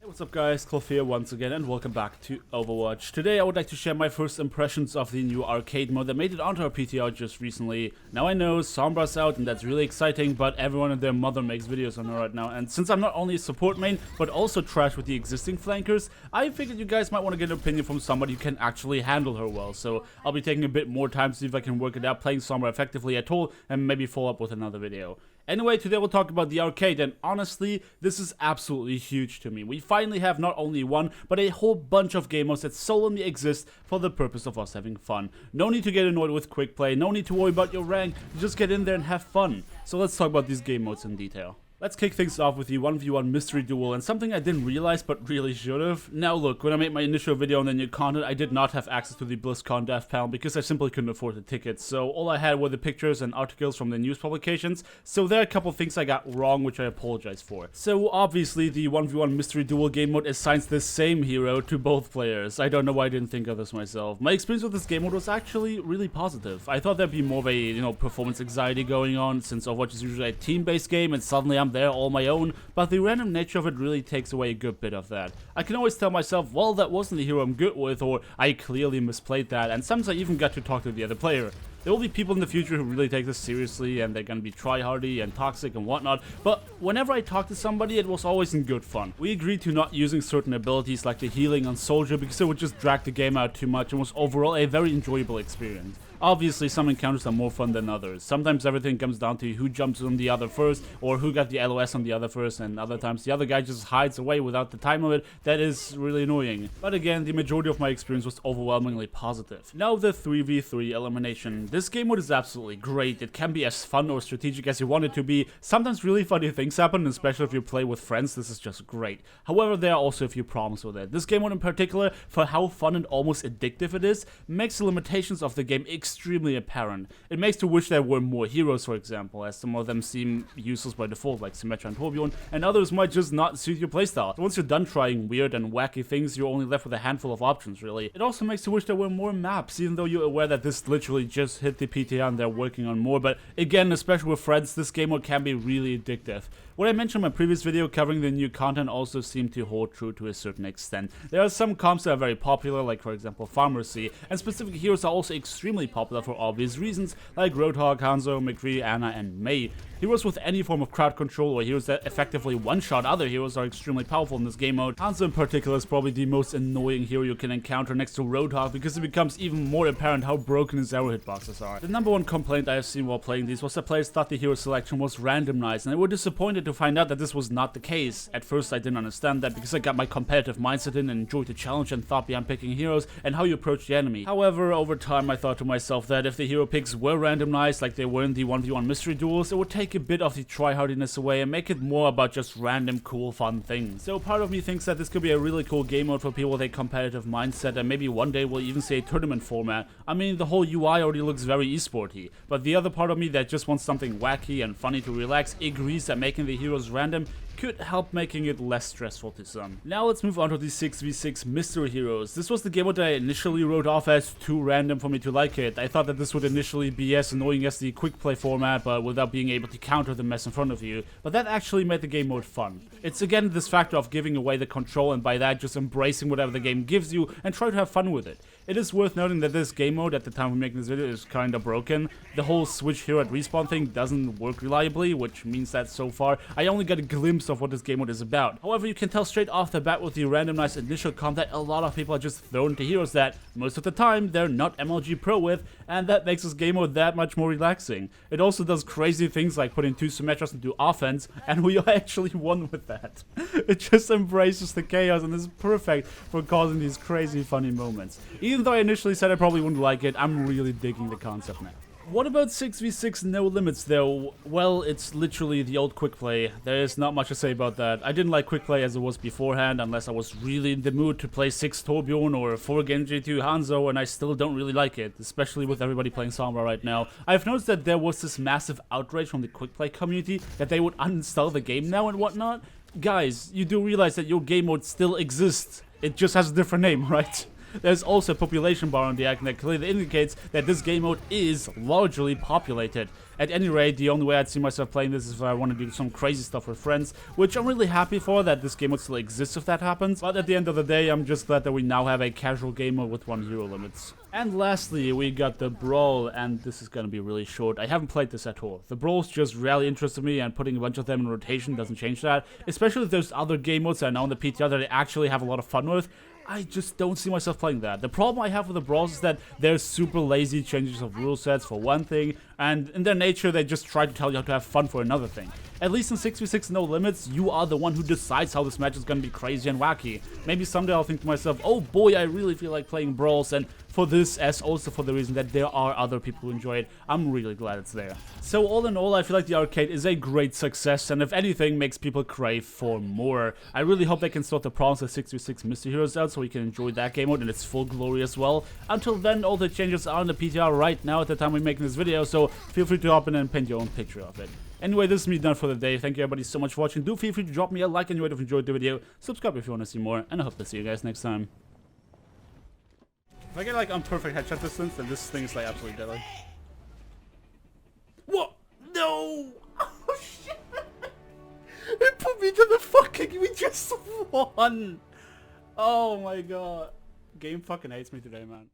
What's up guys, Clough here once again and welcome back to Overwatch. Today I would like to share my first impressions of the new arcade mode that made it onto our PTR just recently. Now I know Sombra's out and that's really exciting, but everyone and their mother makes videos on it right now, and since I'm not only a support main but also trash with the existing flankers, I figured you guys might want to get an opinion from somebody who can actually handle her well. So I'll be taking a bit more time to see if I can work it out, playing Sombra effectively at all, and maybe follow up with another video. Anyway, today we'll talk about the arcade, and honestly, this is absolutely huge to me. We finally have not only one, but a whole bunch of game modes that solely exist for the purpose of us having fun. No need to get annoyed with quick play, no need to worry about your rank, just get in there and have fun. So let's talk about these game modes in detail. Let's kick things off with the 1v1 mystery duel, and something I didn't realize but really should've. Now look, when I made my initial video on the new content, I did not have access to the BlizzCon dev panel because I simply couldn't afford the tickets, so all I had were the pictures and articles from the news publications, so there are a couple things I got wrong which I apologize for. So obviously the 1v1 mystery duel game mode assigns the same hero to both players. I don't know why I didn't think of this myself. My experience with this game mode was actually really positive. I thought there'd be more of a, performance anxiety going on, since Overwatch is usually a team-based game and suddenly I'm there all my own, but the random nature of it really takes away a good bit of that. I can always tell myself, well, that wasn't the hero I'm good with, or I clearly misplayed that, and sometimes I even got to talk to the other player. There will be people in the future who really take this seriously and they're gonna be tryhardy and toxic and whatnot, but whenever I talked to somebody, it was always in good fun. We agreed to not using certain abilities like the healing on Soldier because it would just drag the game out too much and was overall a very enjoyable experience. Obviously, some encounters are more fun than others. Sometimes everything comes down to who jumps on the other first, or who got the LOS on the other first, and other times the other guy just hides away without the time limit. That is really annoying. But again, the majority of my experience was overwhelmingly positive. Now the 3v3 elimination. This game mode is absolutely great. It can be as fun or strategic as you want it to be. Sometimes really funny things happen, especially if you play with friends. This is just great. However, there are also a few problems with it. This game mode in particular, for how fun and almost addictive it is, makes the limitations of the game extremely apparent. It makes you wish there were more heroes, for example, as some of them seem useless by default, like Symmetra and Torbjorn, and others might just not suit your playstyle. So once you're done trying weird and wacky things, you're only left with a handful of options, really. It also makes you wish there were more maps, even though you're aware that this literally just hit the PTR and they're working on more, but again, especially with friends, this game mode can be really addictive. What I mentioned in my previous video covering the new content also seemed to hold true to a certain extent. There are some comps that are very popular, like for example Pharmacy, and specific heroes are also extremely popular for obvious reasons, like Roadhog, Hanzo, McCree, Ana, and Mei. Heroes with any form of crowd control or heroes that effectively one-shot other heroes are extremely powerful in this game mode. Hanzo in particular is probably the most annoying hero you can encounter next to Roadhog because it becomes even more apparent how broken his arrow hitboxes are. The number one complaint I have seen while playing these was that players thought the hero selection was randomized, and they were disappointed to find out that this was not the case. At first I didn't understand that because I got my competitive mindset in and enjoyed the challenge and thought behind picking heroes and how you approach the enemy. However, over time I thought to myself that if the hero picks were randomized like they were in the 1v1 mystery duels, it would take a bit of the tryhardiness away and make it more about just random cool fun things. So part of me thinks that this could be a really cool game mode for people with a competitive mindset, and maybe one day we'll even see a tournament format. I mean, the whole UI already looks very esporty, but the other part of me that just wants something wacky and funny to relax agrees that making the heroes random could help making it less stressful to some. Now let's move on to the 6v6 mystery heroes. This was the game mode that I initially wrote off as too random for me to like it. I thought that this would initially be as annoying as the quick play format, but without being able to counter the mess in front of you. But that actually made the game mode fun. It's again this factor of giving away the control, and by that just embracing whatever the game gives you and try to have fun with it. It is worth noting that this game mode at the time of making this video is kinda broken. The whole switch hero at respawn thing doesn't work reliably, which means that so far I only got a glimpse of what this game mode is about. However, you can tell straight off the bat with the randomized initial comp that a lot of people are just thrown to heroes that most of the time they're not MLG pro with, and that makes this game mode that much more relaxing. It also does crazy things like putting two Symmetras into offense, and we actually won with that. It just embraces the chaos and is perfect for causing these crazy funny moments. Even though I initially said I probably wouldn't like it, I'm really digging the concept now. What about 6v6 no limits though? Well, it's literally the old quick play. There is not much to say about that. I didn't like quick play as it was beforehand unless I was really in the mood to play 6 Torbjorn or 4 Genji 2 Hanzo, and I still don't really like it, especially with everybody playing Sombra right now. I've noticed that there was this massive outrage from the quick play community that they would uninstall the game now and whatnot. Guys, you do realize that your game mode still exists. It just has a different name, right? There's also a population bar on the icon that clearly indicates that this game mode is largely populated. At any rate, the only way I'd see myself playing this is if I want to do some crazy stuff with friends, which I'm really happy for, that this game would still exist if that happens. But at the end of the day, I'm just glad that we now have a casual gamer with 1 hero limits. And lastly, we got the Brawl, and this is gonna be really short. I haven't played this at all. The Brawls just really interested me, and putting a bunch of them in rotation doesn't change that. Especially if there's other game modes that I know in the PTR that I actually have a lot of fun with. I just don't see myself playing that. The problem I have with the Brawls is that they're super lazy changes of rule sets for one thing, and in their nature they just try to tell you how to have fun for another thing. At least in 6v6 no limits, you are the one who decides how this match is gonna be crazy and wacky. Maybe someday I'll think to myself, oh boy, I really feel like playing Brawls, and for this, as also for the reason that there are other people who enjoy it, I'm really glad it's there. So all in all, I feel like the arcade is a great success, and if anything, makes people crave for more. I really hope they can sort the problems with 6v6 Mystery Heroes out so we can enjoy that game mode in its full glory as well. Until then, all the changes are in the PTR right now at the time we're making this video, so feel free to hop in and paint your own picture of it. Anyway, this is me done for the day. Thank you everybody so much for watching. Do feel free to drop me a like and you might have enjoyed the video. Subscribe if you want to see more, and I hope to see you guys next time. If I get like on perfect headshot distance, then this thing is like absolutely deadly. What? No! Oh shit! It put me to the fucking. We just won! Oh my god. Game fucking hates me today, man.